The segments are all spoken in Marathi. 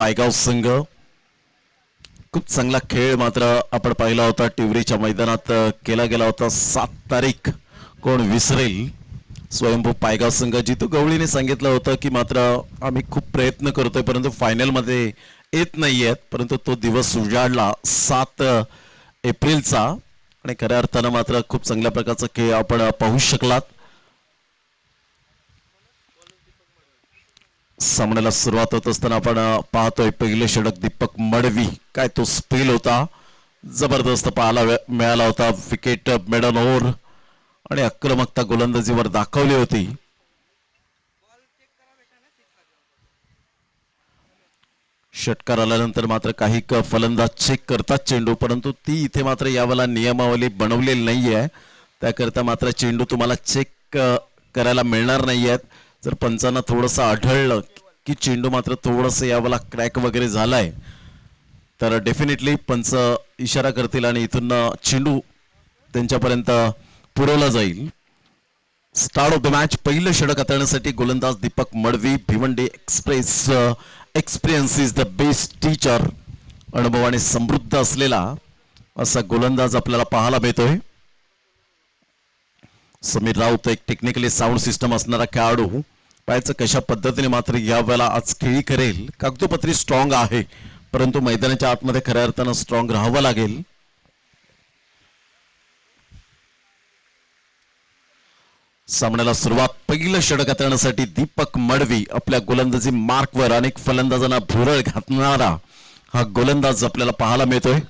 पायगाव संघ खूप चांगला खेळ मात्र आपण पाहिला होता टिवरीच्या मैदानात केला गेला होता 7 तारीख कोण विसरेल स्वयंभू पायगाव संघ जितू गवळीने सांगितलं होतं की मात्र आम्ही खूप प्रयत्न करतोय परंतु फायनल मध्ये येत नाहीयेत परंतु तो दिवस उजाडला 7 एप्रिलचा आणि खऱ्या अर्थानं मात्र खूप चांगल्या प्रकारचा खेळ आपण पाहू शकलात। सामन्याला सुरुवात होत असताना आपण पाहतोय पहिले षटक दीपक मडवी काय तो स्पेल होता जबरदस्त पाहायला मिळाला होता विकेट मिडल ओव्हर आणि आक्रमकता गोलंदाजीवर दाखवली होती। षटकार आल्यानंतर मात्र काही फलंदाज चेक करतात चेंडू परंतु ती इथे मात्र यावेळेला नियमावली बनवलेली नाहीये त्याकरता मात्र चेंडू तुम्हाला चेक करायला मिळणार नाहीयेत। जर पंचांना थोडंसं आढळलं की चेंडू मात्र थोडंसं यावेळेला क्रॅक वगैरे झालाय तर डेफिनेटली पंच इशारा करतील आणि इथून चेंडू त्यांच्यापर्यंत पुरवला जाईल। स्टार्ट ऑफ द मॅच पहिलं षटक हाताळण्यासाठी गोलंदाज Deepak Madavi Bhiwandi experience is the best teacher अनुभवाने समृद्ध असलेला असा गोलंदाज आपल्याला पाहायला मिळतोय। समीर राऊत एक टेक्निकली साऊंड सिस्टम असणारा खेळाडू पाहायचं कशा पद्धतीने मात्र यावेळेला आज खेळी करेल कागदोपत्री स्ट्रॉंग आहे परंतु मैदानाच्या आतमध्ये खऱ्या अर्थानं स्ट्रॉंग राहावं लागेल। सामन्याला सुरुवात पहिलं षटक हाताळण्यासाठी दीपक मडवी आपल्या गोलंदाजी मार्कवर अनेक फलंदाजांना भुरळ घातणारा हा गोलंदाज आपल्याला पाहायला मिळतोय।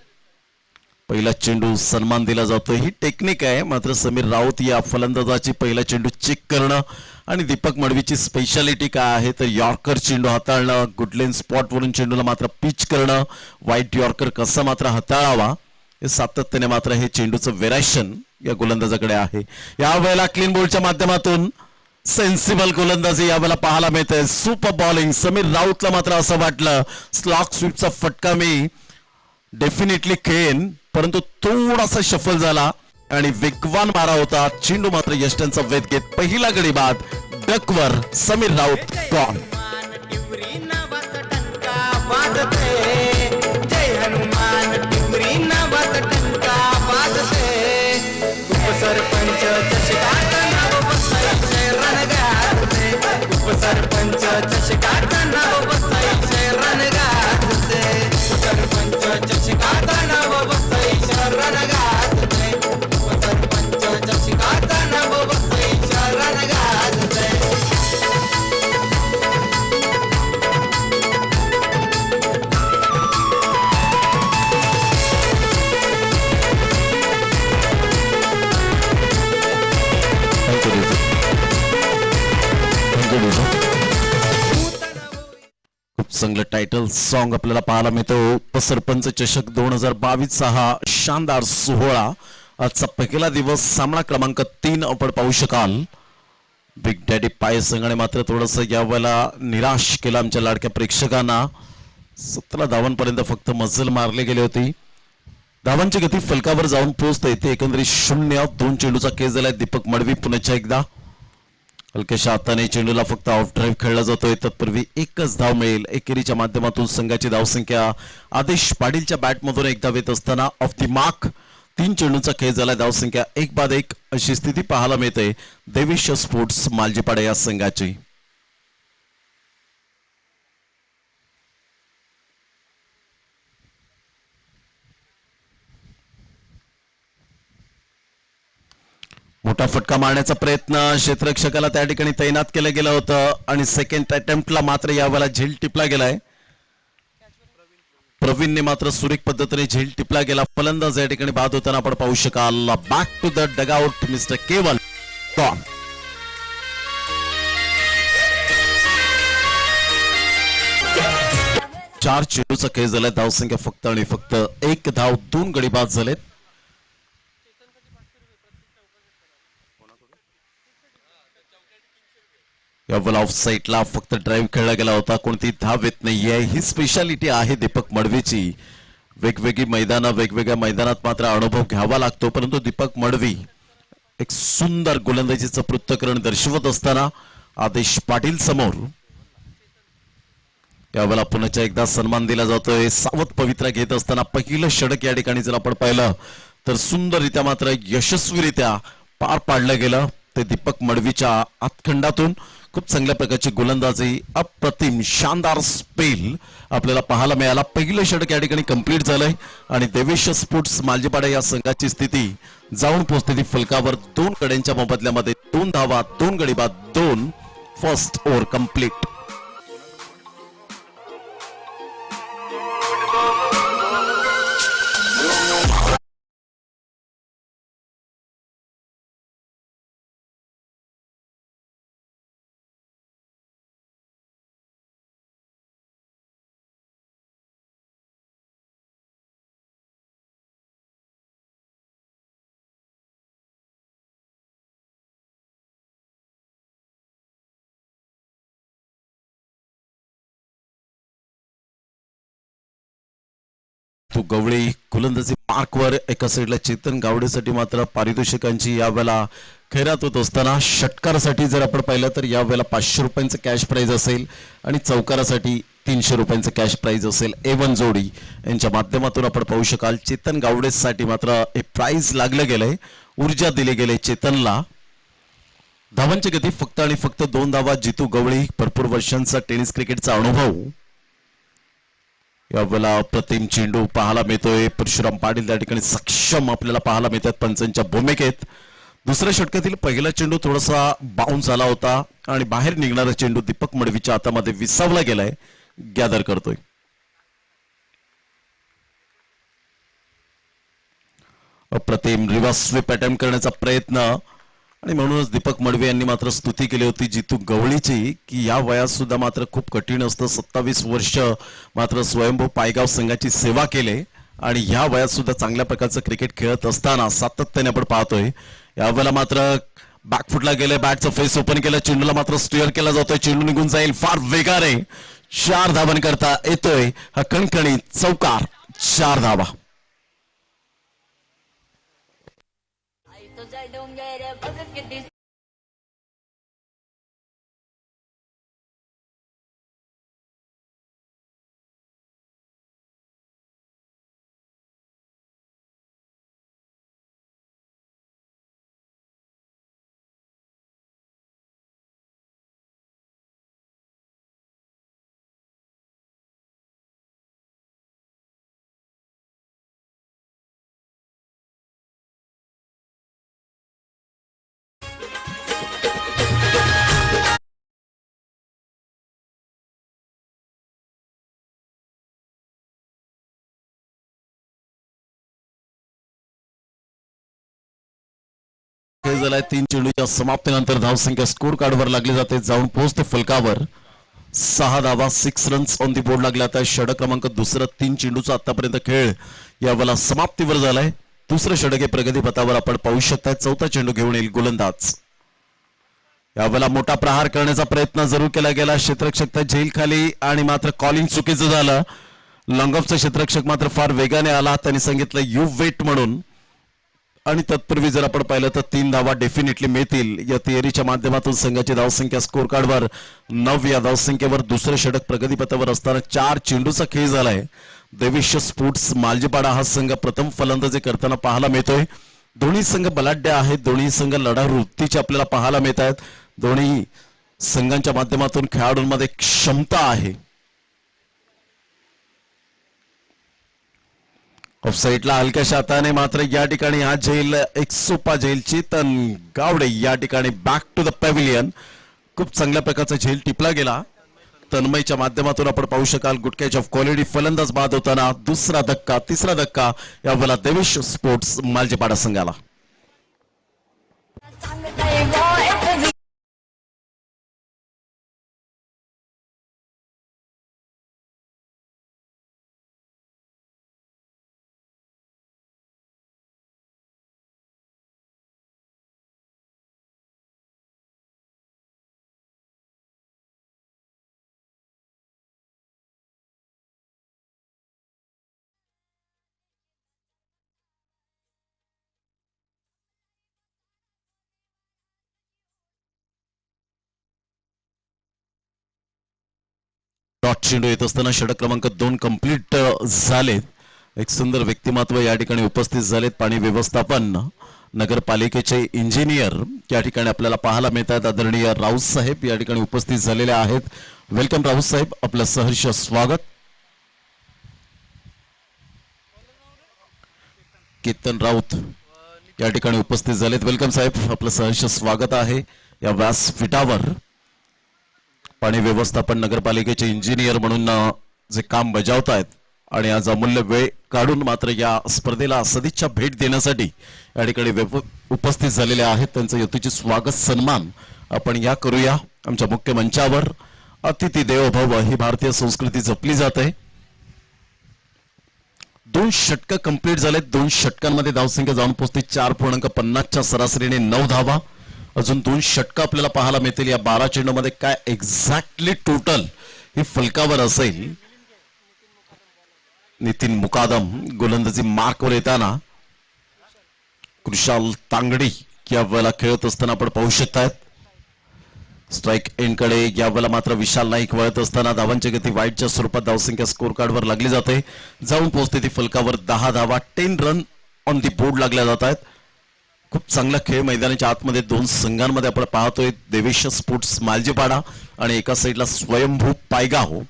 पहिला चेंडू सन्मान दिला जातोय ही टेक्निक आहे मात्र समीर राऊत या फलंदाजाची पहिला चेंडू चेक करणं आणि दीपक मडवीची स्पेशालिटी काय आहे तर यॉर्कर चेंडू हाताळणं गुडलेन स्पॉट वरून चेंडूला मात्र पिच करणं व्हाईट यॉर्कर कसा मात्र हाताळावा हे सातत्याने मात्र हे चेंडूचं व्हेरिएशन या गोलंदाजाकडे आहे। यावेळेला क्लीन बॉलच्या माध्यमातून सेन्सिबल गोलंदाजी यावेळेला पाहायला मिळते सुपर बॉलिंग समीर राऊतला मात्र असं वाटलं स्लॉक स्वीपचा फटका मी डेफिनेटली खेळेन परंतु थोडासा शफल झाला आणि वेगवान मारा होता चेंडू मात्र यष्टांचा वेध घेत पहिला गडी बाद डकवर समीर राऊत गॉन। सरपंच चषकाचा नाव बसायचे रणगाते उपसरपंच चषकाचा नाव बसायचे रणगाते सरपंच चषकाचा नाव बसायचे रणगाते उपसरपंच चषकाचा नाव बसायचे रणगाते। खूप चांगलं टायटल सॉन्ग आपल्याला पाहायला मिळतो उपसरपंच चषक 2022 हा शानदार सोहळा आजचा पहिला दिवस सामना क्रमांक 3 आपण पाहू शकाल। बिग डॅडी पाय संघाने मात्र थोडंसं यावेळेला निराश केलं आमच्या लाडक्या प्रेक्षकांना 17 धावांपर्यंत फक्त मजल मारले गेले होती धावांची गती फलकावर जाऊन पोहोचते ते एकंदरीत 0-2 चेंडूचा केस झालाय दीपक मडवी पुन्हा एकदा हलक्याशा हाताने चेंडूला फक्त ऑफ ड्राईव्ह खेळला जातोय तत्पूर्वी एकच धाव मिळेल एकेरीच्या माध्यमातून संघाची धावसंख्या आदेश पाटीलच्या बॅटमधून एक धाव येत असताना ऑफ द मार्क 3 चेंडूंचा खेळ झाला धावसंख्या 1-1 अशी स्थिती पाहायला मिळते देवेश स्पोर्ट्स मालजीपाडा या संघाची। मोठा फटका मारण्याचा प्रयत्न क्षेत्ररक्षकाला त्या ठिकाणी तैनात केलं गेलं होतं आणि सेकंड अटेम्प्टला मात्र यावेळेला झेल टिपला गेलाय प्रवीणने मात्र सुरेख पद्धतीने झेल टिपला गेला फलंदाज या ठिकाणी बाद होताना आपण पाहू शकाल back to the dugout mister Keval gone. चार चेंडूचा खेळ झालाय धावसंख्या फक्त आणि फक्त 1 धाव 2 गडी बाद झालेत। यावेळेला ऑफ साईडला फक्त ड्राईव्ह खेळला गेला होता कोणती धाव येत नाहीये ही स्पेशालिटी आहे दीपक मडवीची वेगवेगळी मैदानं वेगवेगळ्या मैदानात मात्र अनुभव घ्यावा लागतो परंतु दीपक मडवी एक सुंदर गोलंदाजीचं पृथक्करण दर्शवत असताना आदेश पाटील समोर यावेळेला पुन्हा एकदा सन्मान दिला जातोय. सावध पवित्रा घेत असताना पहिलं षटक या ठिकाणी जर आपण पाहिलं तर सुंदररित्या मात्र यशस्वीरित्या पार पाडलं गेलं. ते दीपक मडवीच्या आतखंडातून खूप चांगल्या प्रकारची गोलंदाजी, अप्रतिम शानदार स्पेल आपल्याला पाहायला मिळाला. पहिलं षटक या ठिकाणी कंप्लीट झालंय आणि देवेश स्पोर्ट्स मालजीपाडा या संघाची स्थिती जाऊन पोहोचते ती फलकावर 2 कड्यांच्या मोबदल्यामध्ये 2 धावा 2 गडी बाद 2. First over complete. तू गवळी गोलंदाजी मार्कवर एका साईडला चेतन गावडेसाठी मात्र पारितोषिकांची यावेळेला खैरात होत असताना षटकारासाठी जर आपण पाहिलं तर यावेळेला 500 रुपयांचं कॅश प्राइज असेल आणि चौकारासाठी 300 रुपयांचं कॅश प्राइज असेल. A1 जोडी यांच्या माध्यमातून आपण पाहू शकाल. चेतन गावडेसाठी मात्र हे प्राइज लागलं गेलंय, ऊर्जा दिली गेले चेतनला. धावांची गती फक्त आणि फक्त 2 धावा. जितू गवळी भरपूर वर्षांचा टेनिस क्रिकेटचा अनुभव. यावेळेला अप्रतिम चेंडू पाहायला मिळतोय. परशुराम पाटील त्या ठिकाणी सक्षम आपल्याला पाहायला मिळतात पंचांच्या भूमिकेत. दुसऱ्या षटकातील पहिला चेंडू थोडासा बाउन्स झाला होता आणि बाहेर निघणारा चेंडू दीपक मडवीच्या हातामध्ये विसावला गेलाय. गॅदर करतोय. अप्रतिम रिव्हर्स स्वीप अटेम्प्ट करण्याचा प्रयत्न आणि म्हणूनच दीपक मडवी यांनी मात्र स्तुती केली होती जितू गवळीची की या वयात सुद्धा मात्र खूप कठीण असतं. 27 वर्ष मात्र स्वयंभू पायगाव संघाची सेवा केले आणि ह्या वयात सुद्धा चांगल्या प्रकारचं क्रिकेट खेळत असताना सातत्याने आपण पाहतोय. यावेळेला मात्र बॅकफुटला गेले, बॅटचं फेस ओपन केलं, चेंडूला मात्र स्टीअर केला जातोय. चेंडू निघून जाईल फार वेगाने. 4 धावन करता येतोय हा कणकणी चौकार. 4 धावा. खेळ झालाय. 3 चेंडूच्या समाप्तीनंतर धावसंख्या स्कोर कार्डवर लागली जाते. जाऊन पोहोचते फलकावर. 6 धावा 6 रन्स ऑन दी बोर्ड लागल्या. आता षटक क्रमांक दुसरं 3 चेंडूचा आतापर्यंत खेळ यावेळेला समाप्तीवर झालाय. दुसरं षटक हे प्रगतीपथावर आपण पाहू शकता. चौथा चेंडू घेऊन येईल गोलंदाज. यावेळेला मोठा प्रहार करण्याचा प्रयत्न जरूर केला गेला. क्षेत्ररक्षक झेल खाली आणि मात्र कॉलिंग चुकीचं झालं. लॉंगऑफचा क्षेत्ररक्षक मात्र फार वेगाने आला. त्यांनी सांगितलं यू वेट म्हणून आणि तत्पूर्वी जर आपण पाहिलं तर 3 धावा डेफिनेटली मिळतील. या थिअरीच्या माध्यमातून संघाची धावसंख्या स्कोर कार्डवर 9. या धावसंख्येवर दुसरं षटक प्रगतीपथावर असताना 4 चेंडूचा खेळ झालाय. देवेश स्पोर्ट्स मालजीपाडा हा संघ प्रथम फलंदाजी करताना पाहायला मिळतोय. दोन्ही संघ बलाढ्य आहेत. दोन्ही संघ लढाऊ वृत्तीचे आपल्याला पाहायला मिळत आहेत. दोन्ही संघांच्या माध्यमातून खेळाडूंमध्ये क्षमता आहे. ऑफसाईडला हलक्याशा हाताने मात्र या ठिकाणी हा झेल एक सोपा झेल. चेतन गावडे या ठिकाणी बॅक टू द पॅव्हिलियन. खूप चांगल्या प्रकारचा झेल टिपला गेला. तन्मयच्या माध्यमातून आपण पाहू शकाल. Good catch of quality. फलंदाज बाद होताना दुसरा धक्का, तिसरा धक्का यावेळेला देवेश स्पोर्ट्स मालजीपाडा संघाला. डॉट चेंडू येत असताना षटक क्रमांक 2 कंप्लीट झालेत. एक सुंदर व्यक्तिमत्व या ठिकाणी उपस्थित झालेत. पाणी व्यवस्थापन नगरपालिकेचे इंजिनियर या ठिकाणी आपल्याला पाहायला मिळतात. आदरणीय राऊत साहेब या ठिकाणी उपस्थित झालेले आहेत. वेलकम राऊत साहेब, आपलं सहर्ष स्वागत. केतन राऊत या ठिकाणी उपस्थित झालेत. वेलकम साहेब, आपलं सहर्ष स्वागत आहे या व्यासपीठावर. पाणी व्यवस्थापन नगरपालिकेचे इंजिनियर म्हणून जे काम बजावत आहेत आणि आज अमूल्य वेळ काढून मात्र या स्पर्धेला सदिच्छा भेट देण्यासाठी या ठिकाणी उपस्थित झालेले आहेत. त्यांचं यथोचित स्वागत सन्मान आपण या करूया. आमच्या मुख्य मंचावर अतिथी देवो भव ही भारतीय संस्कृती जपली जाते. 2 षटक कंप्लीट झालेत. 2 षटकांमध्ये धावसंख्या जाऊन पोहोचते 4.50च्या सरासरीने 9 धावा. अजून 2 षटक आपल्याला पाहायला मिळतील. या 12 चेंडूमध्ये काय एक्झॅक्टली टोटल ही फलकावर असेल. नितीन मुकादम गोलंदाजी मार्कवर येताना कृषाल तांगडी या वेळेला खेळत असताना आपण पाहू शकतायत. स्ट्राईक एंडकडे या वेळेला मात्र विशाल नाईक वळत असताना धावांची गती वाईटच्या स्वरूपात धावसंख्या स्कोर कार्डवर लागली जाते. जाऊन पोहोचते ती फलकावर 10 धावा. 10 रन ऑन दी बोर्ड लागल्या जात आहेत. खूप चांगला खेळ मैदानाच्या आतमध्ये 2 संघांमध्ये आपण पाहतोय. देवेश स्पोर्ट्स मालजीपाडा आणि एका साईडला स्वयंभू पायगाव.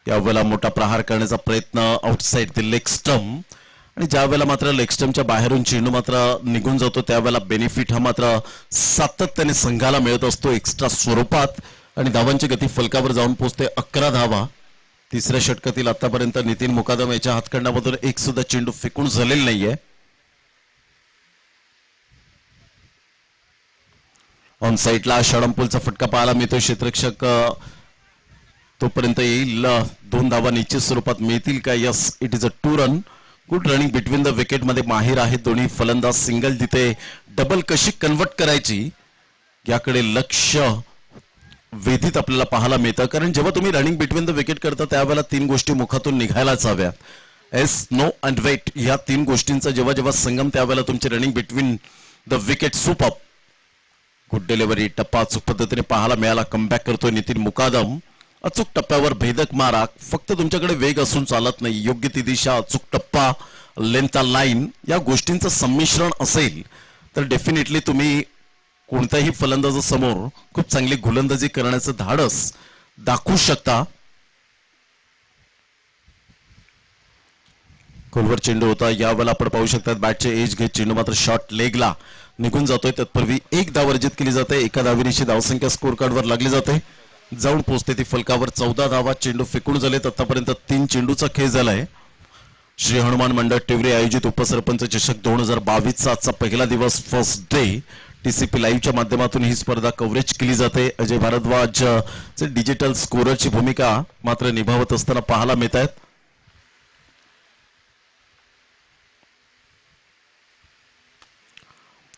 यावेळेला मोठा प्रहार करण्याचा प्रयत्न आउटसाइड द लेग स्टंप आणि ज्या वेळेला मात्र लेग स्टंपच्या बाहेरून चेंडू मात्र निघून जातो त्यावेळेला बेनिफिट हा मात्र सातत्याने संघाला मिळत असतो एक्स्ट्रा स्वरूपात. आणि धावांची गती फलकावर जाऊन पोहोचते 11 धावा. तिसऱ्या षटकातील आतापर्यंत नितीन मुकादम याच्या हातखंडामधून एक सुद्धा चेंडू फेकून झालेला नाहीये. ऑन साईडला षडंपूलचा फटका पाहायला मिळतो. क्षेत्ररक्षक तोपर्यंत येईल. 2 धावा निश्चित स्वरूपात मिळतील का? Yes, it is a 2 run. Good running between the wicket मध्ये माहिर आहेत दोन्ही फलंदाज. सिंगल तिथे डबल कशी कन्वर्ट करायची याकडे लक्ष वेधित आपल्याला पाहायला मिळतं. कारण जेव्हा तुम्ही रनिंग बिटवीन द विकेट करता त्यावेळेला 3 गोष्टी मुखातून निघायलाच हव्यात. एस, नो अँड वेट या 3 गोष्टींचा जेव्हा जेव्हा संगम त्यावेळेला तुमची running between the wicket super. Good delivery. टप्पा अचूक पद्धतीने पाहायला मिळाला. कमबॅक करतोय नितीन मुकादम. अचूक टप्प्यावर भेदक मारा. फक्त तुमच्याकडे वेग असून चालत नाही. योग्य ती दिशा, अचूक टप्पा, लेंथ लाईन या गोष्टींचं संमिश्रण असेल तर डेफिनेटली तुम्ही कोणत्याही फलंदाजासमोर खूप चांगली गोलंदाजी करण्याचं धाडस दाखवू शकता. खोलवर चेंडू होता. यावेळेला आपण पाहू शकतात बॅटचे एज घेत चेंडू मात्र शॉर्ट लेगला निघून जातोय. तत्पूर्वी 1 धाव अर्जित केली जाते. एका धावेनिशी धावसंख्या स्कोर कार्डवर लागली जाते. जाऊन पोहोचते ती फलकावर 14 धावा. चेंडू फेकून झालेत. आतापर्यंत 3 चेंडूचा खेळ झालाय. श्री हनुमान मंडळ टिवरे आयोजित उपसरपंच चषक 2022चा आजचा पहिला दिवस, फर्स्ट डे. टीसीपी लाईव्हच्या माध्यमातून ही स्पर्धा कव्हरेज केली जाते. अजय भारद्वाज चे डिजिटल स्कोररची भूमिका मात्र निभावत असताना पाहायला मिळत आहेत.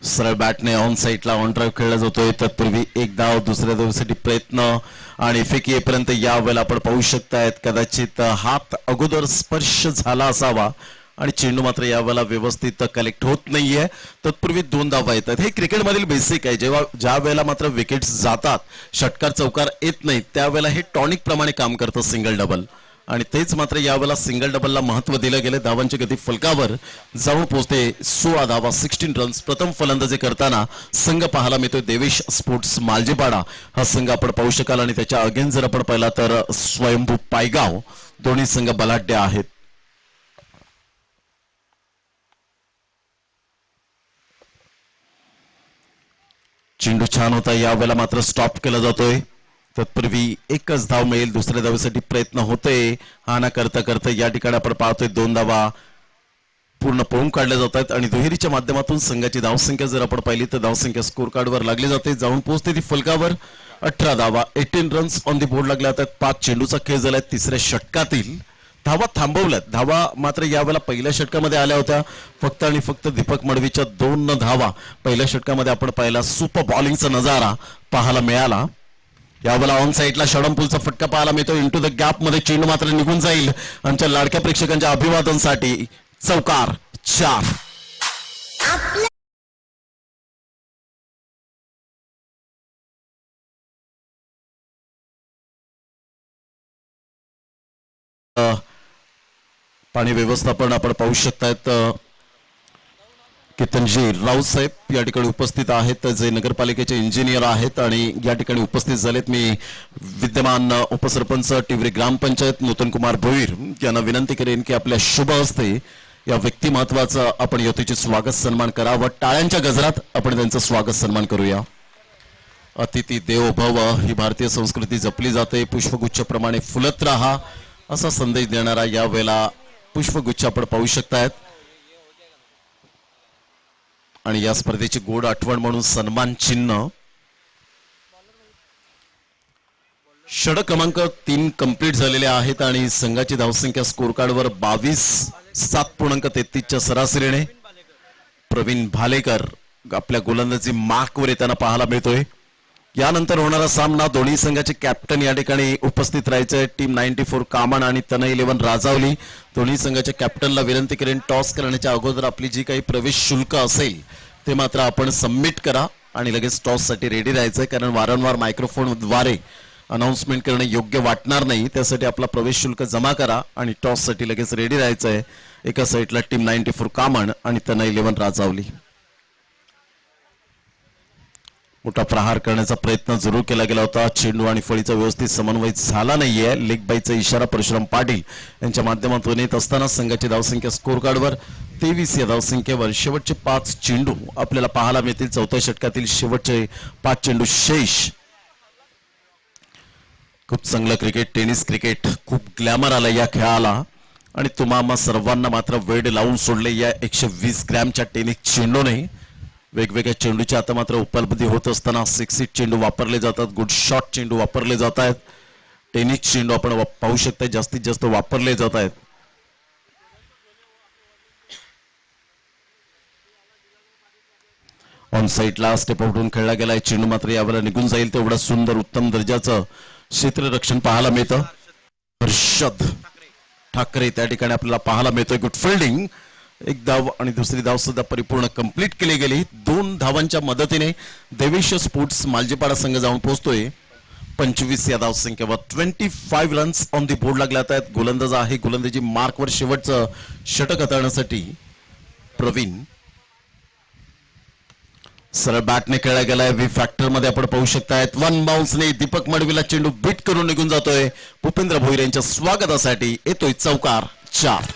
सरळ बॅटने ऑन साईडला ऑन ड्राईव्ह खेळला जातोय. तत्पूर्वी 1 धाव. दुसऱ्या धावेसाठी प्रयत्न आणि फेकी येईपर्यंत या वेळेला आपण पाहू शकतायत कदाचित हात अगोदर स्पर्श झाला असावा आणि चेंडू मात्र या वेळेला व्यवस्थित कलेक्ट होत नाहीये. तत्पूर्वी 2 धावा येतात. हे क्रिकेटमधील बेसिक आहे. जेव्हा ज्या वेळेला मात्र विकेट्स जातात, षटकार चौकार येत नाहीत त्यावेळेला हे टॉनिक प्रमाणे काम करतं सिंगल डबल. आणि तेच मात्र यावेळेला सिंगल डबलला महत्व दिलं गेलं. धावांची गती फलकावर जाऊन पोहोचते 16 धावा. 16 रन्स. प्रथम फलंदाजी करताना संघ पाहायला मिळतोय देवेश स्पोर्ट्स मालजीपाडा हा संघ आपण पाहू शकाल. आणि त्याच्या अगेन जर आपण पाहिला तर स्वयंभू पायगाव. दोन्ही संघ बलाढ्य आहेत. चेंडू छान होता. यावेळेला मात्र स्टॉप केला जातोय. तत्पूर्वी 1च धाव मिळेल. दुसऱ्या धावेसाठी प्रयत्न होते. हा ना करता करता या ठिकाणी आपण पाहतोय 2 धावा पूर्ण पळून काढल्या जात आहेत. आणि दुहेरीच्या माध्यमातून संघाची धावसंख्या जर आपण पाहिली तर धावसंख्या स्कोर कार्डवर लागली जाते. जाऊन पोहोचते ती फलकावर 18 धावा. 18 रन्स ऑन दी बोर्ड लागल्या जातात. 5 चेंडूचा खेळ झालाय. तिसऱ्या षटकातील धावा थांबवल्यात. धावा मात्र यावेळेला पहिल्या षटकामध्ये आल्या होत्या. फक्त आणि फक्त दीपक मडवीच्या 2 धावा पहिल्या षटकामध्ये आपण पाहिला. सुपर बॉलिंगचा नजारा पाहायला मिळाला. यावेळेला ऑन साईडला षडंपूलचा फटका पाहायला मिळतो. इंटू द गॅप मध्ये चेंडू मात्र निघून जाईल. आमच्या लाडक्या प्रेक्षकांच्या अभिवादनासाठी चौकार 4. पाणी व्यवस्थापन आपण पाहू शकतायत केतनजी रावसाहेब या ठिकाणी उपस्थित आहेत, जे नगरपालिकेचे इंजिनियर आहेत आणि या ठिकाणी उपस्थित झालेत. मी विद्यमान उपसरपंच टिवरे ग्रामपंचायत नूतन कुमार भोईर यांना विनंती करेन की आपल्या शुभ हस्ते या व्यक्तिमत्वाचा आपण यथोचित स्वागत सन्मान करावा. टाळ्यांच्या गजरात आपण त्यांचं स्वागत सन्मान करूया. अतिथी देवो भव ही भारतीय संस्कृती जपली जाते. पुष्पगुच्छाप्रमाणे फुलत राहा असा संदेश देणारा या वेळेला पुष्पगुच्छ आपण पाहू शकतायत. आणि या स्पर्धेची गोड आठवण म्हणून सन्मान चिन्ह. षटक क्रमांक 3 कंप्लीट झालेले आहेत आणि संघाची धावसंख्या स्कोर कार्डवर 22 च्या सरासरीने प्रवीण भालेकर आपल्या गोलंदाजी मार्कवर येताना पाहायला मिळतोय. यानंतर होणारा सामना दोन्ही संघाचे कॅप्टन या ठिकाणी उपस्थित राहायचे. टीम 94 कामन आणि तनय 11 राजावली. दोन्ही संघाच्या कॅप्टनला विनंती करेन टॉस करण्याच्या अगोदर आपली जी काही प्रवेश शुल्क असेल ते मात्र आपण सबमिट करा आणि लगेच टॉस साठी रेडी राहायचंय, कारण वारंवार मायक्रोफोनद्वारे अनाउन्समेंट करणे योग्य वाटणार नाही. त्यासाठी आपला प्रवेश शुल्क जमा करा आणि टॉस साठी लगेच रेडी राहायचंय. एका साईडला टीम 94 कामन आणि तनय 11 राजावली. मोठा प्रहार करण्याचा प्रयत्न जरूर केला गेला होता. चेंडू आणि फळीचा व्यवस्थित समन्वय झाला नाहीये. लेग बाईचा इशारा परशुराम पाटील यांच्या माध्यमातून येत असताना संघाची धावसंख्या स्कोर कार्डवर 23 या धावसंख्येवर शेवटचे 5 चेंडू आपल्याला पाहायला मिळतील. चौथ्या षटकातील शेवटचे 5 चेंडू शेष. खूप चांगलं क्रिकेट, टेनिस क्रिकेट, खूप ग्लॅमर आला या खेळाला आणि तुम्हा सर्वांना मात्र वेळ लावून सोडले या 120 ग्रॅमच्या टेनिस चेंडूने. वेगवेगळ्या चेंडूची आता मात्र उपलब्धी होत असताना 6 चेंडू वापरले जातात. गुड शॉट चेंडू वापरले जात आहेत. टेनिस चेंडू आपण पाहू शकता जास्तीत जास्त वापरले जात आहेत. ऑन साईडला स्टेप आउटून खेळला गेलाय चेंडू मात्र यावेळेला निघून जाईल. तेवढं सुंदर उत्तम दर्जाचं क्षेत्ररक्षण पाहायला मिळतं. हर्षद ठाकरे त्या ठिकाणी आपल्याला पाहायला मिळतोय. Good fielding. एक धाव आणि दुसरी धाव सुद्धा परिपूर्ण कंप्लीट केली गेली. 2 धावांच्या मदतीने देवेश स्पोर्ट्स मालजीपाडा संघ जाऊन पोहोचतोय 25 या धावसंख्येवर. 25 रन्स ऑन दी बोर्ड लागल्यात आहेत. गोलंदाज आहे गोलंदाजी मार्कवर शेवटचं षटक हाताळण्यासाठी प्रवीण. सरळ बॅटने खेळला गेलाय. व्ही फॅक्टर मध्ये आपण पाहू शकतायत. 1 बाउन्सने दीपक मडवीला चेंडू बीट करून निघून जातोय. भूपेंद्र भोईर यांच्या स्वागतासाठी येतोय चौकार 4.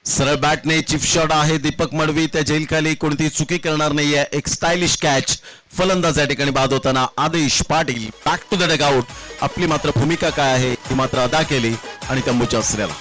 सरळ बॅटने चिप शॉट आहे दीपक मडवी. त्या जेलखाली कोणती चुकी करणार नाहीये. एक स्टायलिश कॅच. फलंदाज या ठिकाणी बाद होताना Adesh Patil. Back to the dugout. आपली मात्र भूमिका काय आहे ती मात्र अदा केली आणि तंबूच्या असलेला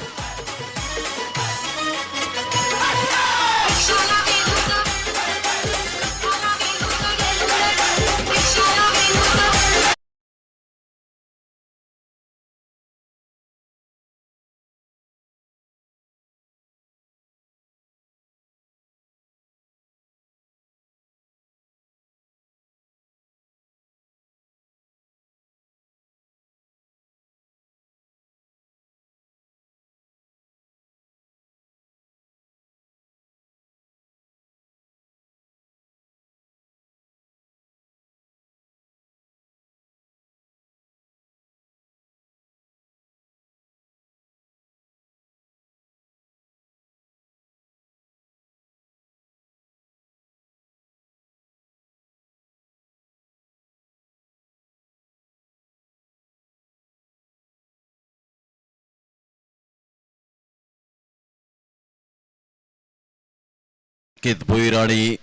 केत भोईर आणि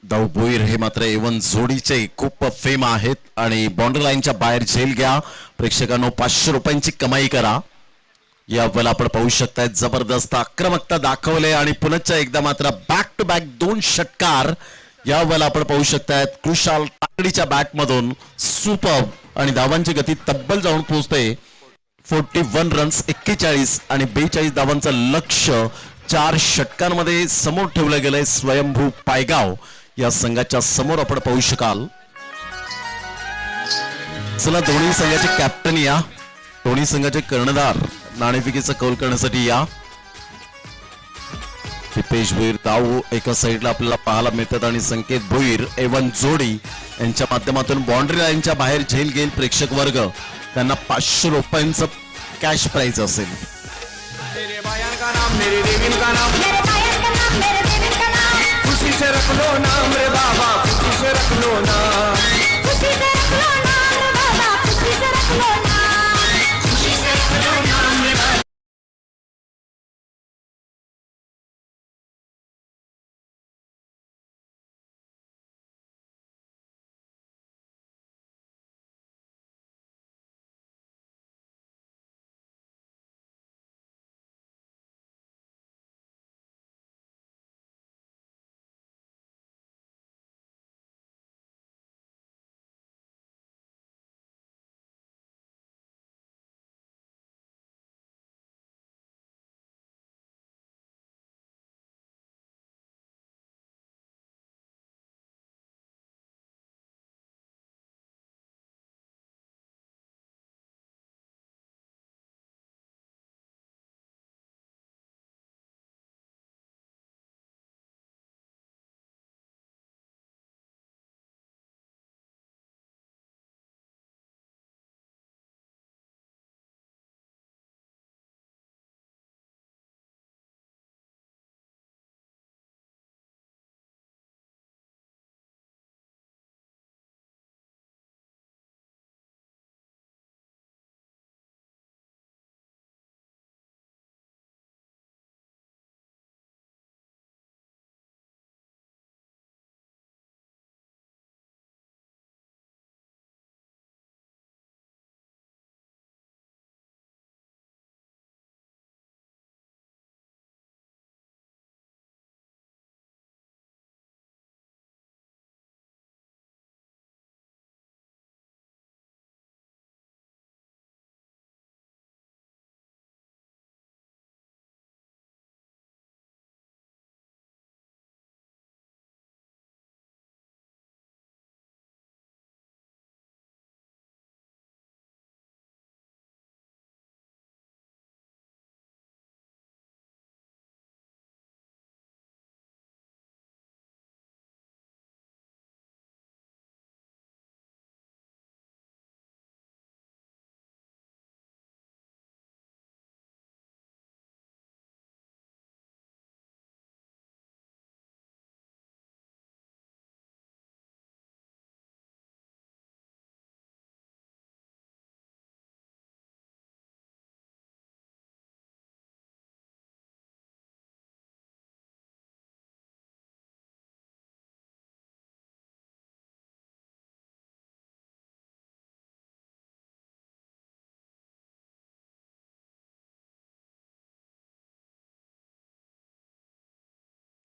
दाऊ भोईर हे मात्र एवन जोडीचे खूप फेम आहेत आणि बाउंड्री लाईनच्या बाहेर झेल घ्या. प्रेक्षकांनो 500 रुपयांची कमाई करा. या वेळेला आपण पाहू शकताय जबरदस्त आक्रमकता दाखवले आणि पुन्हा एकदा मात्र बॅक टू बॅक 2 षटकार या वेळेला आपण पाहू शकताय. कृशाल ताकडीच्या बॅट मधून सुपर आणि धावांची गती तब्बल जाऊन पोहोचते 41 रन्स 41 आणि 42 धावांचं लक्ष्य 4 षटकांमध्ये समोर ठेवलं गेलंय स्वयंभू पायगाव या संघाच्या समोर आपण पाहू शकाल. चला दोन्ही संघाचे कॅप्टन या, दोन्ही संघाचे कर्णधार नाणेफेकीचा कौल करण्यासाठी या. दीपेश भोईर दाऊ एका साईडला आपल्याला पाहायला मिळतात आणि संकेत भोईर एवन जोडी यांच्या माध्यमातून बाउंड्री लाईनच्या बाहेर झेल घेईल प्रेक्षक वर्ग. त्यांना 500 रुपयांचं कॅश प्राइज असेल. मेरे बायान का नाम मेरे देवीन का नाम, मेरे बायन का नाम मेरे देवी का नाम, खुशी से रख लो नाम रे बाबा, खुशी से रख लो नाम, खुशी से रख लो नाम रे बाबा, खुशी से रख लो नाम, खुशी से रख लो नाम रे बाबा.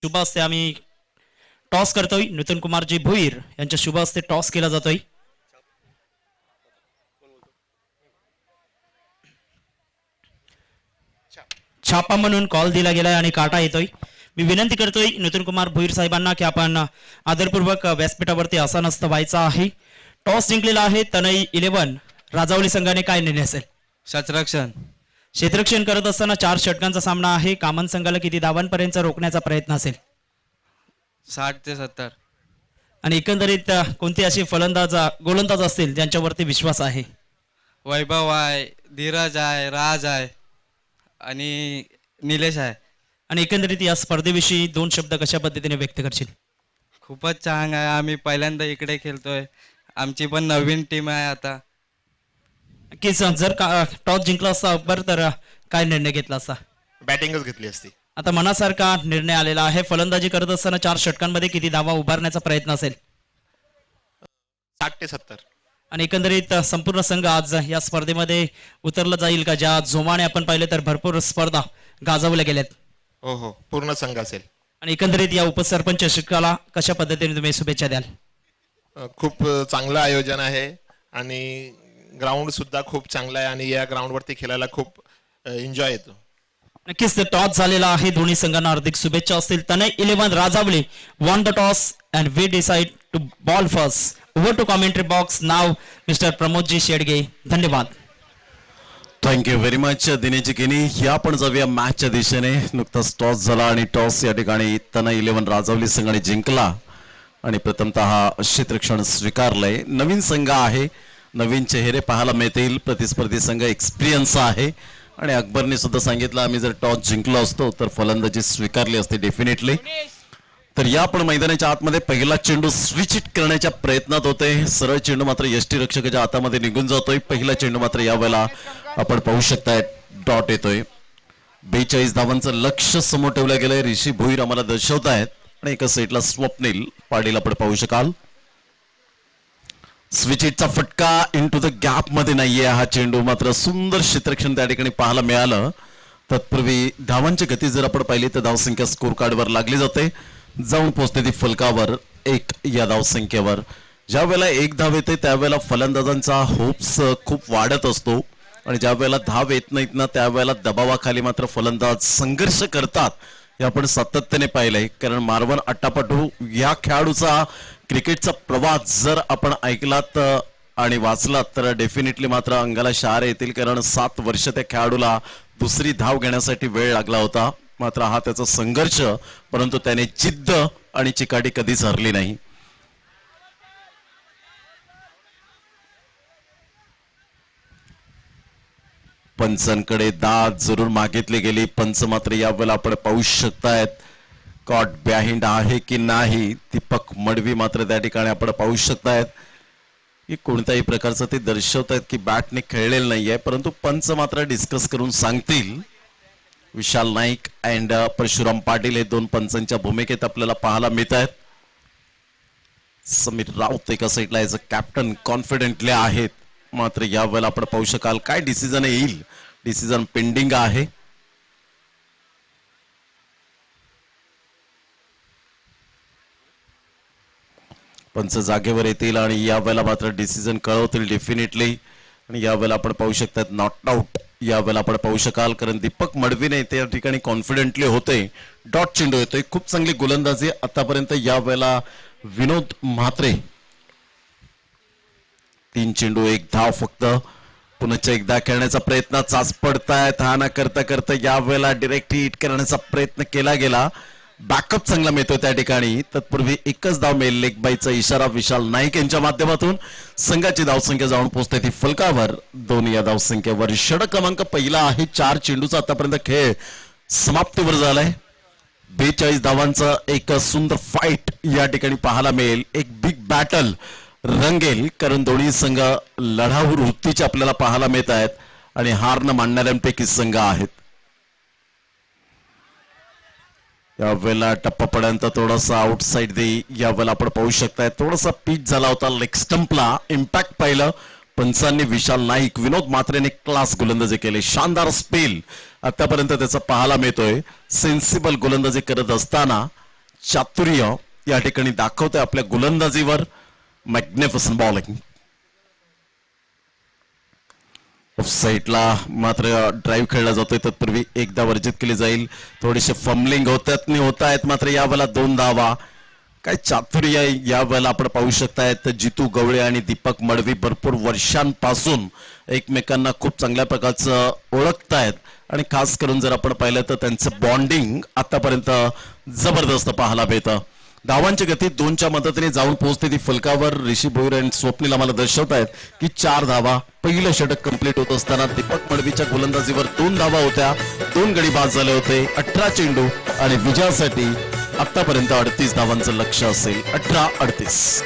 शुभ हस्ते आम्ही टॉस करतोय. नितीन कुमारजी भोईर यांच्या शुभ हस्ते टॉस केला जातोय. छापा म्हणून कॉल दिला गेलाय आणि काटा येतोय. मी विनंती करतोय नितीन कुमार भोईर साहेबांना की आपण आदरपूर्वक व्यासपीठावरती आसनस्थ व्हायचं आहे. टॉस जिंकलेला आहे तनई 11 राजावली संघाने. काय निर्णय असेल? क्षेत्ररक्षण. क्षेत्ररक्षण करत असताना 4 षटकांचा सामना आहे. कामन संघाला किती धावांपर्यंत रोखण्याचा प्रयत्न असेल? 60 ते 70. आणि एकंदरीत कोणते असे फलंदाज गोलंदाज असतील ज्यांच्यावरती विश्वास आहे? वैभव आहे, धीरज आहे, राज आहे आणि निलेश आहे. आणि एकंदरीत या स्पर्धेविषयी 2 शब्द कशा पद्धतीने व्यक्त करशील? खूपच छान आहे. आम्ही पहिल्यांदा इकडे खेळतोय. आमची पण नवीन टीम आहे आता. नक्कीच जर टॉस जिंकला असता बरं तर काय निर्णय घेतला असता? बॅटिंगच घेतली असती. आता मनासारखा निर्णय आलेला आहे. फलंदाजी करत असताना 4 षटकांमध्ये किती धावा उभारण्याचा प्रयत्न असेल? 60 ते 70. आणि एकंदरीत संपूर्ण संघ आज या स्पर्धेमध्ये उतरला जाईल का? ज्या जोमाने आपण पाहिले तर भरपूर स्पर्धा गाजवल्या गेल्यात. हो हो, पूर्ण संघ असेल. आणि एकंदरीत या उपसरपंच शिक्षकाला कशा पद्धतीने तुम्ही शुभेच्छा द्याल? खूप चांगलं आयोजन आहे आणि ग्राउंड सुद्धा खूप चांगला आहे आणि या ग्राउंड वरती खेळायला खूप एन्जॉय येतो. नक्कीच ते टॉस झालेला आहे. दोन्ही संघांना हार्दिक शुभेच्छा असतील. तनय 11 राजावली won the toss and we decide to ball first. Over to commentary box now, Mr. Pramod ji Shedge. धन्यवाद. थँक्यू व्हेरी मच दिनेशजी केनी. या पण जाऊया मॅचच्या दिशेने. नुकताच टॉस झाला आणि टॉस या ठिकाणी तना 11 राजावली संघाने जिंकला आणि प्रथमतः क्षेत्ररक्षण स्वीकारलंय. नवीन संघ आहे, नवीन चेहरे पाहायला मिळतील. प्रतिस्पर्धी संघ एक्सपिरियन्स आहे आणि अकबरने सुद्धा सांगितलं आम्ही जर टॉस जिंकलो असतो तर फलंदाजी स्वीकारली असते डेफिनेटली. तर या पण मैदानाच्या आतमध्ये पहिला चेंडू स्विच हिट करण्याच्या प्रयत्नात होते. सरळ चेंडू मात्र यष्टीरक्षकाच्या हातामध्ये निघून जातोय. पहिला चेंडू मात्र यावेळेला आपण पाहू शकताय डॉट येतोय. 42 धावांचं लक्ष समोर ठेवलं गेलंय. ऋषी भोईर आम्हाला दर्शवतायत आणि एका साईडला स्वप्नील पाटील आपण पाहू शकाल. स्विच हिटचा फटका इंटू द गॅप मध्ये नाहीये. हा चेंडू मात्र सुंदर क्षेत्ररक्षण त्या ठिकाणी पाहायला मिळालं. तत्पूर्वी धावांची गती जर आपण पाहिली तर धावसंख्या स्कोर कार्डवर लागली जाते. जाऊन पोहोचते ती फलकावर 1 या धावसंख्येवर. ज्या वेळेला 1 धाव येते त्यावेळेला फलंदाजांचा होप्स खूप वाढत असतो आणि ज्या वेळेला धाव येत नाहीत ना त्यावेळेला दबावाखाली मात्र फलंदाज संघर्ष करतात. हे आपण सातत्याने पाहिलंय. कारण मार्वन अट्टापटू या खेळाडूचा क्रिकेटचा प्रवास जर आपण ऐकलात आणि वाचलात तर डेफिनेटली मात्र अंगाला शहारे येतील. कारण 7 वर्ष त्या खेळाडूला दुसरी धाव घेण्यासाठी वेळ लागला होता. मात्र हा त्याचा संघर्ष, परंतु त्याने जिद्द आणि चिकाटी कधीच हरली नाही. पंचांकडे दाद जरूर मागितली गेली. पंच मात्र यावेळेला आपण पाहू शकतायत कॉट बॅहिंड आहे की नाही. दीपक मडवी मात्र त्या ठिकाणी आपण पाहू शकतायत की कोणत्याही प्रकारचं ते दर्शवतायत की बॅटने खेळलेलं नाहीये. परंतु पंच मात्र डिस्कस करून सांगतील. विशाल नाईक अँड परशुराम पाटील हे 2 पंचांच्या भूमिकेत आपल्याला पाहायला मिळत आहेत. समीर राऊत एका साईडला याचं कॅप्टन कॉन्फिडेंटली आहेत. मात्र यावेळेला आपण पाहू शकाल काय डिसिजन येईल. डिसिजन पेंडिंग आहे. पंच जागेवर येतील आणि यावेळेला मात्र डिसिजन कळवतील डेफिनेटली. आणि यावेळेला आपण पाहू शकतात नॉट आउट यावेळेला आपण पाहू शकाल. कारण दीपक मडवीने त्या ठिकाणी कॉन्फिडेंटली होते. डॉट चेंडू येतोय. खूप चांगली गोलंदाजी आतापर्यंत. यावेळेला विनोद म्हात्रे 3 चेंडू 1 धाव फक्त. पुन्हा एकदा खेळण्याचा प्रयत्न चाच पडतायत. हा ना करता करता यावेळेला डिरेक्ट हिट करण्याचा प्रयत्न केला गेला. बॅकअप चांगला मिळतोय त्या ठिकाणी. तत्पूर्वी एकच धाव मिळेल. लेग बाईचा इशारा विशाल नाईक यांच्या माध्यमातून. संघाची धावसंख्या जाऊन पोहोचते ती फलकावर 2 या धावसंख्येवर. षटक क्रमांक पहिला आहे. 4 चेंडूचा आतापर्यंत खेळ समाप्तीवर झालाय. 42 धावांचा एक सुंदर फाईट या ठिकाणी पाहायला मिळेल. एक बिग बॅटल रंगेल. कारण दोन्ही संघ लढाऊ वृत्तीचे आपल्याला पाहायला मिळत आहेत आणि हार न मानणाऱ्यांपैकी संघ आहेत. यावेळेला टप्पा पड्यांत थोडासा आउटसाइड दे यावेळेला आपण पाहू शकताय. थोडासा पिच झाला होता लेग स्टंपला. इम्पॅक्ट पाहिलं पंचांनी. विशाल नाईक विनोद म्हात्रेने क्लास गोलंदाजी केली. शानदार स्पेल आतापर्यंत त्याचा पाहायला मिळतोय. सेन्सिबल गोलंदाजी करत असताना चातुर्य या ठिकाणी दाखवतोय आपल्या गोलंदाजीवर. Magnificent bowling. साईडला मात्र ड्राईव्ह खेळला जातोय. तत्पूर्वी एकदा वर्जित केली जाईल. थोडीशी फमलिंग होत आहेत. मात्र यावेळेला 2 धावा. काय चातुर्य यावेळेला आपण पाहू शकतायत. जितू गवळे आणि दीपक मडवी भरपूर वर्षांपासून एकमेकांना खूप चांगल्या प्रकारचं ओळखतायत आणि खास करून जर आपण पाहिलं तर त्यांचं बॉन्डिंग आतापर्यंत जबरदस्त पाहायला मिळतं. धावांची गती 2च्या मदतीने जाऊन पोहोचते ती फलकावर. ऋषी भोईर आणि स्वप्नील आम्हाला दर्शवतायत की 4 धावा. पहिलं षटक कंप्लीट होत असताना दीपक मडवीच्या गोलंदाजीवर 2 धावा होत्या. 2 गडी बाद झाले होते. 18 चेंडू आणि विजयासाठी आतापर्यंत 38 धावांचं लक्ष असेल. 18-38.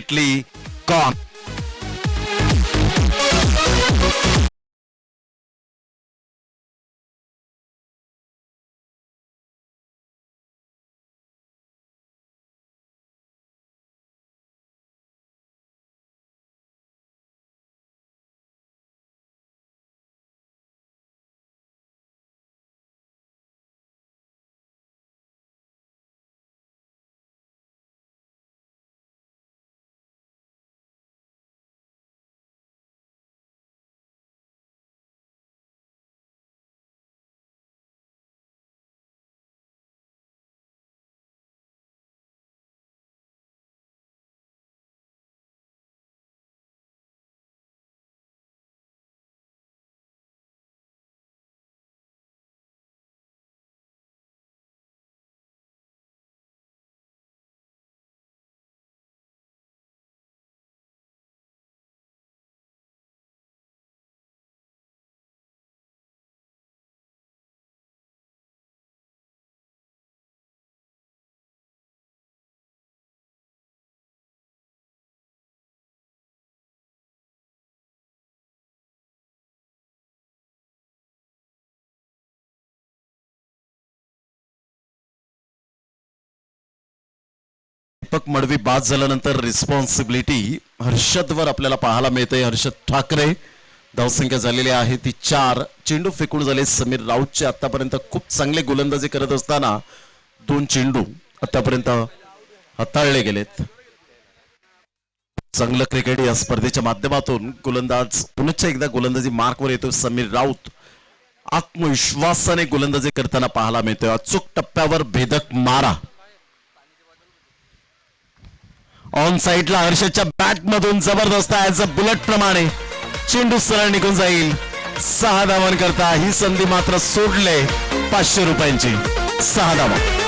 Completely gone. दीपक मडवी बाद झाल्यानंतर रिस्पॉन्सिबिलिटी हर्षदवर आपल्याला पाहायला मिळते. हर्षद ठाकरे धावसंख्या झालेली आहे ती 4. चेंडू फेकून झाले समीर राऊतचे. आतापर्यंत खूप चांगले गोलंदाजी करत असताना 2 चेंडू आतापर्यंत हाताळले गेलेत. चांगलं क्रिकेट या स्पर्धेच्या माध्यमातून गोलंदाज पुन्हा एकदा गोलंदाजी मार्कवर येतो. समीर राऊत आत्मविश्वासाने गोलंदाजी करताना पाहायला मिळतोय. अचूक टप्प्यावर भेदक मारा. ऑन साइडला हर्षदच्या बॅट मधून जबरदस्त ऍज अ बुलेट प्रमाणे चेंडू सरळ निघून जाईल. 6 धावन करता ही संधी मात्र सोडले. 500 रुपयांची 6 धावा.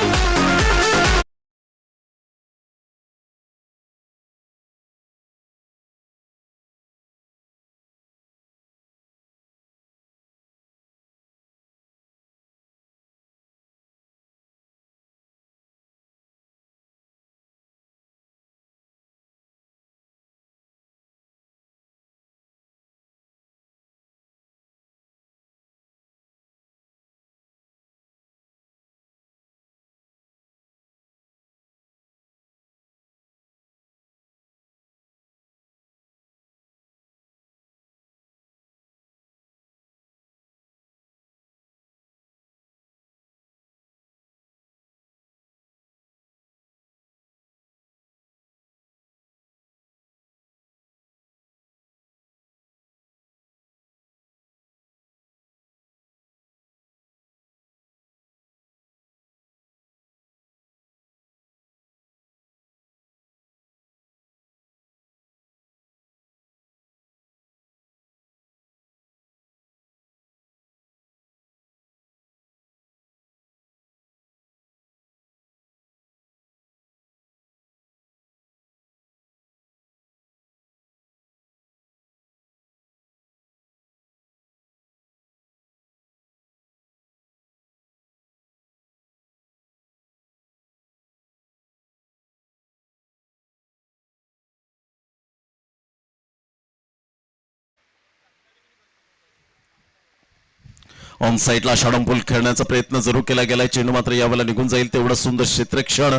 ऑन साइडला षडंपूल खेळण्याचा प्रयत्न जरूर केला गेलाय. चेंडू मात्र यावेळेला निघून जाईल. तेवढं सुंदर क्षेत्रक्षण.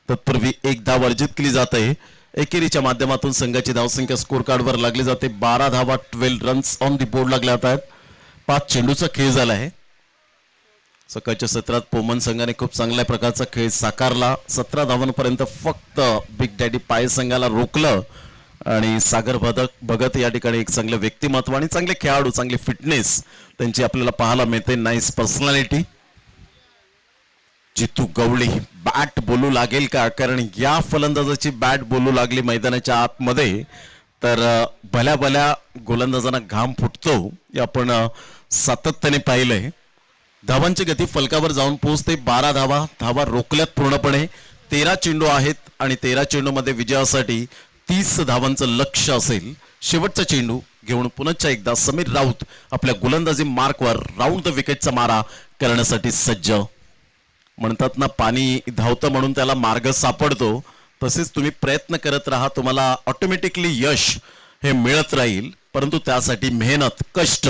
तत्पूर्वी 1 धाव अर्जित केली जाते. एकेरीच्या माध्यमातून संघाची धावसंख्या स्कोर कार्डवर लागली जाते. 12 धावा 12 रन्स ऑन दी बोर्ड लागल्या आहेत. 5 चेंडूचा खेळ झाला आहे. सकाळच्या सत्रात पोमन संघाने खूप चांगल्या प्रकारचा खेळ साकारला. 17 धावांपर्यंत फक्त बिग डॅडी पाय संघाला रोखलं आणि सागर भगत या ठिकाणी एक चांगलं व्यक्तिमत्व आणि चांगले खेळाडू, चांगली फिटनेस त्यांची आपल्याला पाहायला मिळते. Nice personality. Jitu Gawli bat बोलू लागेल का? कारण या फलंदाजाची बॅट बोलू लागली मैदानाच्या आतमध्ये तर भल्या भल्या गोलंदाजांना घाम फुटतो. हे आपण सातत्याने पाहिलंय. धावांची गती फलकावर जाऊन पोहोचते. 12 धावा रोखल्यात पूर्णपणे. 13 चेंडू आहेत आणि 13 चेंडूमध्ये विजयासाठी 30 धावांचं लक्ष असेल. शेवटचा चेंडू घेऊन पुन्हा एकदा समीर राऊत आपल्या गोलंदाजी मार्कवर राऊंड द विकेटचा मारा करण्यासाठी सज्ज. म्हणतात ना, पाणी धावतं म्हणून त्याला मार्ग सापडतो. तसेच तुम्ही प्रयत्न करत राहा, तुम्हाला ऑटोमॅटिकली यश हे मिळत राहील, परंतु त्यासाठी मेहनत, कष्ट.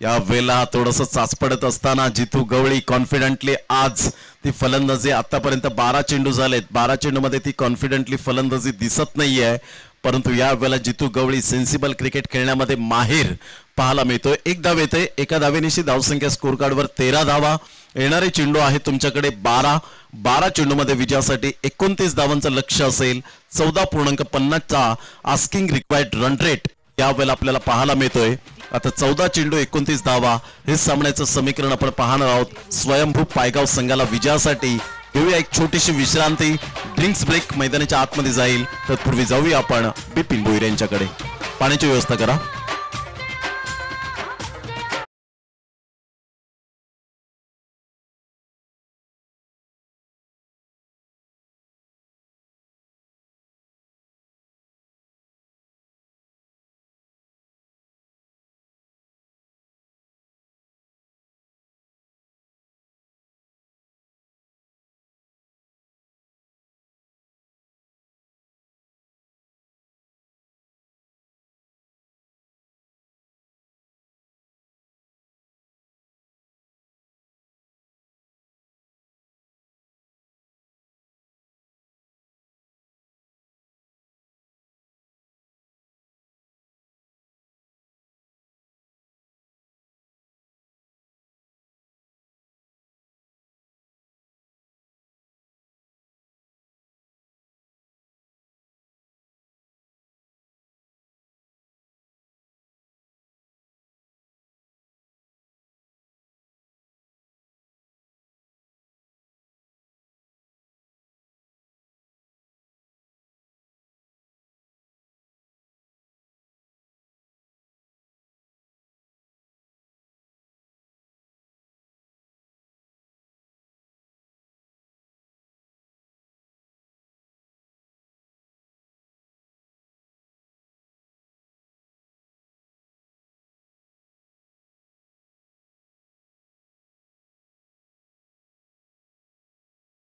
या वेळेला थोडस चाचपडत असताना जितू गवळी कॉन्फिडेंटली आज ती फलंदाजी, आतापर्यंत 12 चेंडू झालेत, 12 चेंडूमध्ये ती कॉन्फिडेंटली फलंदाजी दिसत नाहीये, परंतु या वेळेला जितू गवळी सेन्सिबल क्रिकेट खेळण्यामध्ये माहिर पाहायला मिळतोय. एक धाव येते, एका धावेनिशी धावसंख्या स्कोर कार्डवर 13 धावा. येणारे चेंडू आहे तुमच्याकडे 12 चेंडूमध्ये विजयासाठी 29 धावांचं लक्ष असेल. 14.50चा आस्किंग रिक्वायर्ड रन रेट यावेळेला आपल्याला पाहायला मिळतोय. आता 14 चेंडू 29 धावा हे सामन्याचं समीकरण आपण पाहणार आहोत. स्वयंभू पायगाव संघाला विजयासाठी घेऊया एक छोटीशी विश्रांती. ड्रिंक्स ब्रेक मैदानाच्या आतमध्ये जाईल, तत्पूर्वी जाऊया आपण बिपिन भोईर यांच्याकडे. पाण्याची व्यवस्था करा.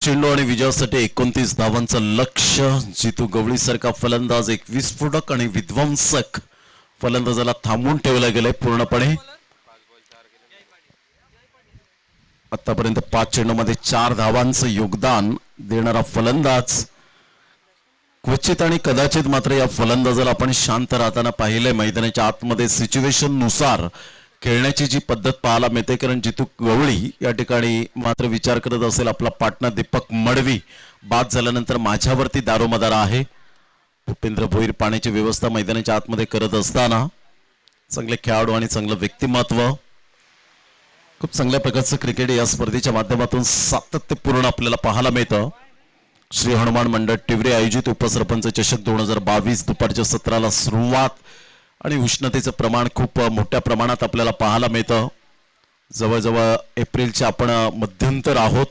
चेंडू आणि विजयासाठी 29 धावांचं लक्ष. जितू गवळी सारखा फलंदाज एक विस्फोटक आणि विध्वंसक फलंदाजाला थांबवून ठेवलं गेलंय पूर्णपणे. आतापर्यंत 5 चेंडूमध्ये 4 धावांचं योगदान देणारा फलंदाज. क्वचित आणि कदाचित मात्र या फलंदाजाला आपण शांत राहताना पाहिलंय मैदानाच्या आतमध्ये. सिच्युएशन नुसार खेळण्याची जी पद्धत पाहायला मिळते, कारण जितू गवळी या ठिकाणी मात्र विचार करत असेल आपला पार्टनर दीपक मडवी बाद झाल्यानंतर माझ्यावरती दारोमदार आहे. भूपेंद्र भोईर पाण्याची व्यवस्था मैदानाच्या आतमध्ये करत असताना चांगले खेळाडू आणि चांगलं व्यक्तिमत्व, खूप चांगल्या प्रकारचं क्रिकेट या स्पर्धेच्या माध्यमातून सातत्यपूर्ण आपल्याला पाहायला मिळतं. श्री हनुमान मंडळ टिवरे आयोजित उपसरपंच चषक 2022 दुपारच्या सत्राला सुरुवात आणि उष्णतेचं प्रमाण खूप मोठ्या प्रमाणात आपल्याला पाहायला मिळतं. जवळजवळ एप्रिलच्या आपण मध्यंतर आहोत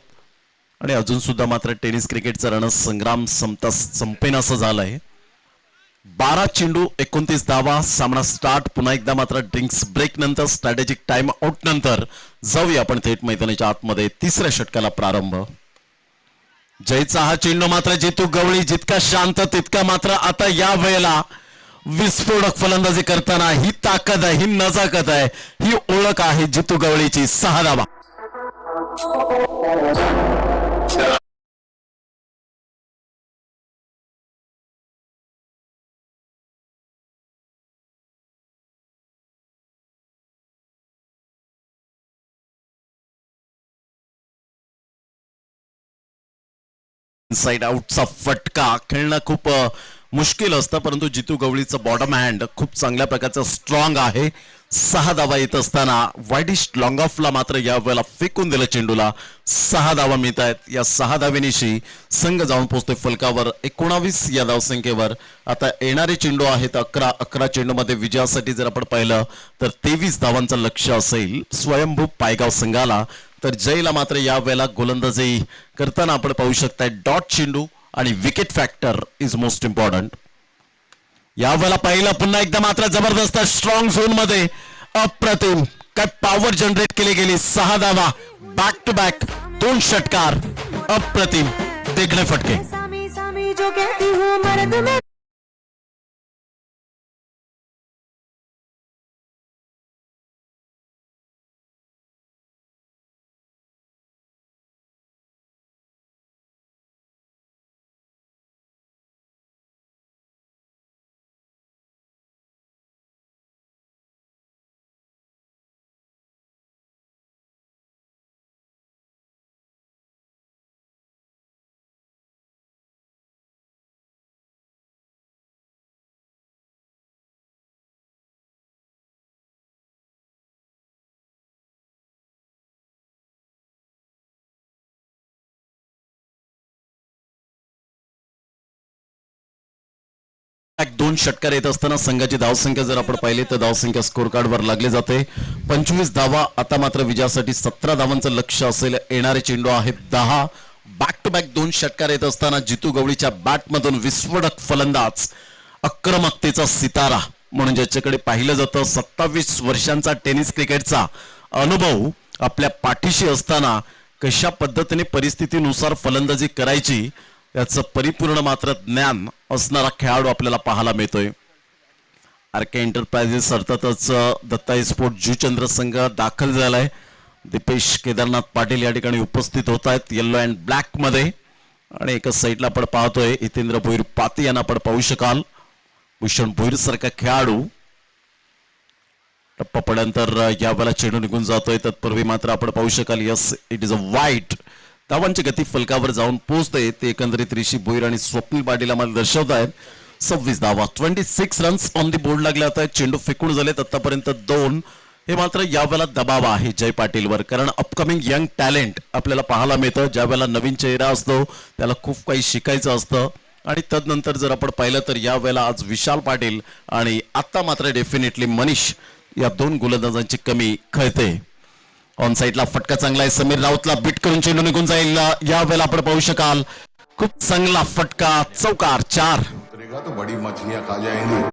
आणि अजून सुद्धा मात्र टेनिस क्रिकेटचा रणसंग्राम संपेनासं झालंय. 12 चेंडू 29 धावा. सामना स्टार्ट पुन्हा एकदा मात्र ड्रिंक्स ब्रेक नंतर, स्ट्रॅटेजिक टाइम आउट नंतर जाऊया आपण थेट मैदानाच्या आतमध्ये. तिसऱ्या षटकाला प्रारंभ. जयचा हा चेंडू मात्र जितू गवळी जितका शांत तितका मात्र आता या वेळेला विस्फोटक फलंदाजी करताना ही ताकद आहे, ही नजाकत आहे, ही ओळख आहे जितू गवळीची. 6 धावा. इनसाइड आउटचा फटका. खेळणं खूप मुश्किल असतं, परंतु जितू गवळीचं बॉटम हँड खूप चांगल्या प्रकारचं स्ट्रॉंग आहे. 6 धावा येत असताना वाईडिश लॉंग ऑफला मात्र या वेळेला फेकून दिलं चेंडूला. 6 धावा मिळत आहेत. या 6 धावेनिशी संघ जाऊन पोहोचतोय फलकावर 19 या धावसंख्येवर. आता येणारे चेंडू आहेत 11 चेंडूमध्ये विजयासाठी जर आपण पाहिलं तर 23 धावांचं लक्ष असेल स्वयंभू पायगाव संघाला. तर जयला मात्र या वेळेला गोलंदाजी करताना आपण पाहू शकताय डॉट चेंडू आणि wicket factor is most important. या वेळेला पाहिलं पुन्हा एकदा मात्र जबरदस्त स्ट्रॉंग झोन मध्ये अप्रतिम काय पॉवर जनरेट केली गेली. 6 धावा बॅक टू बॅक 2 षटकार. अप्रतिम देखणे फटके. तो कहती हूँ मर्द में दोन षटकार येत असताना संघाची धावसंख्या जर आपण पाहिली तर धावसंख्या स्कोर कार्डवर लागली जाते 25 धावा. आता मात्र विजयासाठी 17 धावांचं लक्ष असेल. येणारे चेंडू आहेत 10. बॅक टू बॅक दोन षटकार येत असताना जितू गवळीच्या बॅटमधून विस्फोटक फलंदाज, आक्रमकतेचा सितारा म्हणून ज्याच्याकडे पाहिलं जातं, 27 वर्षांचा टेनिस क्रिकेटचा अनुभव आपल्या पाठीशी असताना कशा पद्धतीने परिस्थितीनुसार फलंदाजी करायची याचं परिपूर्ण मात्र ज्ञान असणारा खेळाडू आपल्याला पाहायला मिळतोय. आरके एंटरप्राइजेस अर्थातच दत्ताई स्पोर्ट जुचंद्र संघ दाखल झालाय. दीपेश केदारनाथ पाटील या ठिकाणी उपस्थित होत आहेत येलो अँड ब्लॅक मध्ये. आणि एका साईडला आपण पाहतोय हितेंद्र भोईर पाती यांना आपण पाहू शकाल. भूषण भोईर सारखा खेळाडू टप्पा पडल्यानंतर यावेळेला चेंडू निघून जातोय. तत्पूर्वी मात्र आपण पाहू शकाल यस इट इज अ वाईट. धावांची गती फलकावर जाऊन पोहोचते ते एकंदरीत ऋषी भोईर आणि स्वप्नील पाटील आम्हाला दर्शवत आहेत. 26 धावा, 26 रन्स ऑन दी बोर्ड लागले आता. चेंडू फेकून झालेत आतापर्यंत 2. हे मात्र यावेळेला दबाव आहे जय पाटीलवर, कारण अपकमिंग यंग टॅलेंट आपल्याला पाहायला मिळतं. ज्या वेळेला नवीन चेहरा असतो त्याला खूप काही शिकायचं असतं. आणि तदनंतर जर आपण पाहिलं तर यावेळेला आज विशाल पाटील आणि आता मात्र डेफिनेटली मनीष या दोन गोलंदाजांची कमी कळते. ऑन साइडला फटका चांगला आहे. समीर राऊतला बीट करून चेंडू निघून जाईल. यावेळेला आपण पाहू शकाल खूप चांगला फटका, चौकार. 4. तो बड़ी मछलियां खा जाएंगी.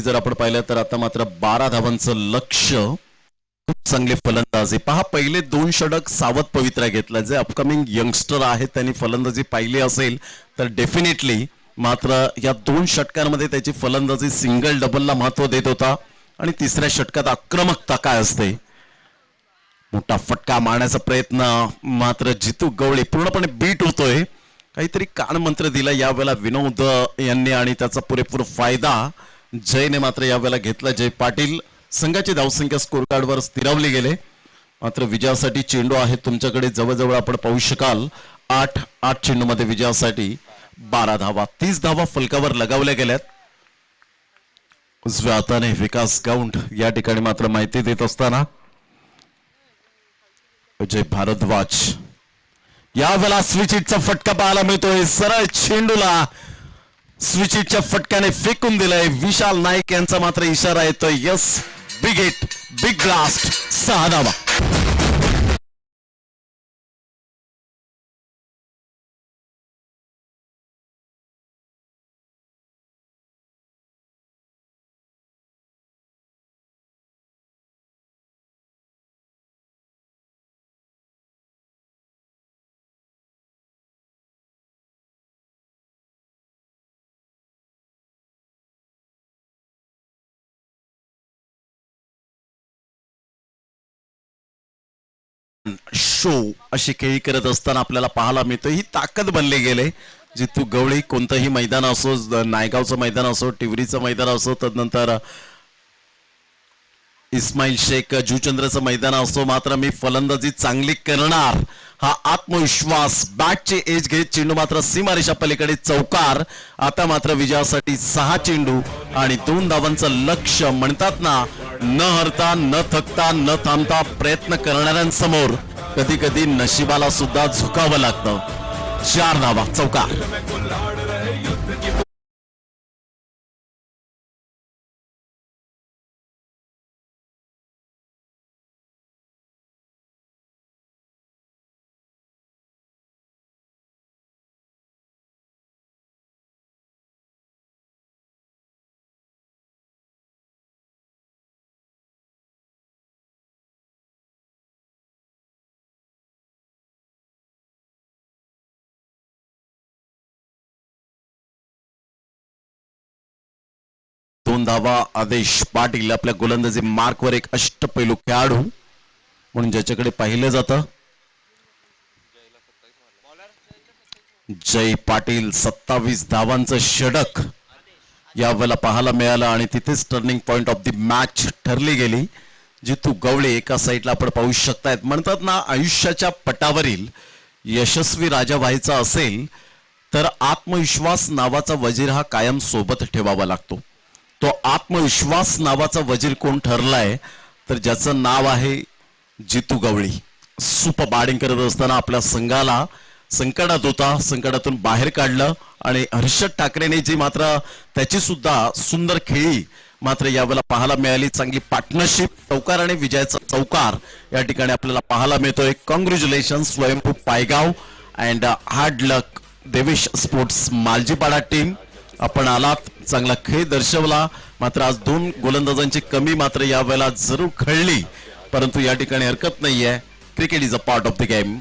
जर आपण पाहिलं तर आता मात्र 12 धावांचं लक्ष. खूप चांगले फलंदाजी पहा. पहिले 2 षटक सावध पवित्रा घेतला. जे अपकमिंग यंगस्टर आहेत त्यांनी फलंदाजी पाहिली असेल तर डेफिनेटली मात्र या 2 षटकांमध्ये त्याची फलंदाजी सिंगल डबलला महत्व देत होता. आणि तिसऱ्या षटकात आक्रमकता काय असते, मोठा फटका मारण्याचा प्रयत्न मात्र जितू गवळी पूर्णपणे बीट होतोय. काहीतरी कानमंत्र दिला यावेळेला विनोद यांनी आणि त्याचा पुरेपूर फायदा जयने मात्र यावेळेला घेतला. जय पाटील संघाची धावसंख्या स्कोर कार्डवर स्थिरावली गेले. मात्र विजयासाठी चेंडू आहे तुमच्याकडे जवळजवळ आपण पाहू शकाल 8 चेंडूमध्ये विजयासाठी 12 धावा. 30 धावा फलकावर लगावल्या गेल्यात. उजव्या हाताने विकास गाऊंड या ठिकाणी मात्र माहिती देत असताना अजय भारद्वाज यावेळेला स्विचिटचा फटका पाहायला मिळतोय. सरळ चेंडूला स्विचिटच्या फटक्याने फेकून दिलंय. विशाल नाईक यांचा मात्र इशारा येतोय. Yes big hit, big blast. 6 धावा. शो अशी खेळी करत असताना आपल्याला पाहायला मिळतं. ही ताकद बनली गेले. जितू गवळी कोणतंही मैदान असो, नायगावचं मैदान असो, टिवरीचं मैदान असो, तदनंतर इस्माईल शेख जुचंद्रचं मैदान असो, मात्र मी फलंदाजी चांगली करणार हा आत्मविश्वास. बॅटची एज घेत चेंडू मात्र सीमारेषा पलीकडे चौकार. आता मात्र विजयासाठी 6 चेंडू आणि 2 धावांचं लक्ष. म्हणतात ना, न हरता, न थकता, न थांबता प्रयत्न करणाऱ्यांसमोर कधी कधी नशिबाला सुद्धा झुकावं लागतं. 4 धावा, चौकार. धावा आदेश पाटील आपल्या गोलंदाजी मार्कवर एक अष्टपैलू खेळाडू म्हणून ज्याच्याकडे पाहिलं जातं. जय पाटील 27 धावांचं षटक यावेळेला पाहायला मिळालं आणि तिथेच turning point of the match ठरली गेली. जितू गवळे एका साईडला आपण पाहू शकतायत. म्हणतात ना, आयुष्याच्या पटावरील यशस्वी राजा व्हायचा असेल तर आत्मविश्वास नावाचा वजीर हा कायम सोबत ठेवावा लागतो. तो आत्मविश्वास नावाचा वजीर कोण ठरलाय तर ज्याचं नाव आहे जितू गवळी. सुपर बॅटिंग करत असताना आपल्या संघाला संकटात होता, संकटातून बाहेर काढलं आणि हर्षद ठाकरेने जी मात्र त्याची सुद्धा सुंदर खेळी मात्र यावेळेला पाहायला मिळाली. चांगली पार्टनरशिप, चौकार आणि विजयाचा चौकार या ठिकाणी आपल्याला पाहायला मिळतोय. Congratulation Swayambhu Paigaon and hard luck Devesh sports Maljipada team. आपण आलात, चांगला खेळ दर्शवला. मात्र आज 2 गोलंदाजांची कमी मात्र यावेळेला जरूर खेळली, परंतु या ठिकाणी हरकत नाहीये. Cricket is a part of the game.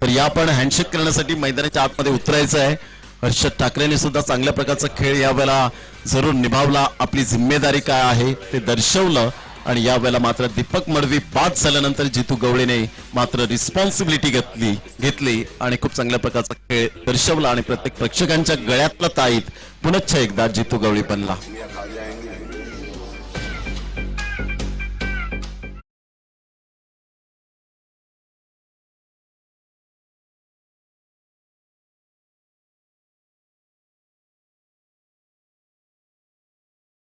तर या पण हँडशेक करण्यासाठी मैदानाच्या आतमध्ये उतरायचं आहे. हर्षद ठाकरेने सुद्धा चांगल्या प्रकारचा खेळ यावेळेला जरूर निभावला. आपली जिम्मेदारी काय आहे ते दर्शवलं आणि यावेळेला मात्र दीपक मडवी बाद झाल्यानंतर जितू गवळेने मात्र रिस्पॉन्सिबिलिटी घेतली आणि खूप चांगल्या प्रकारचा खेळ दर्शवला आणि प्रत्येक प्रेक्षकांच्या गळ्यातला ताईत पुनश्च एकदा जितू गवळी बनला.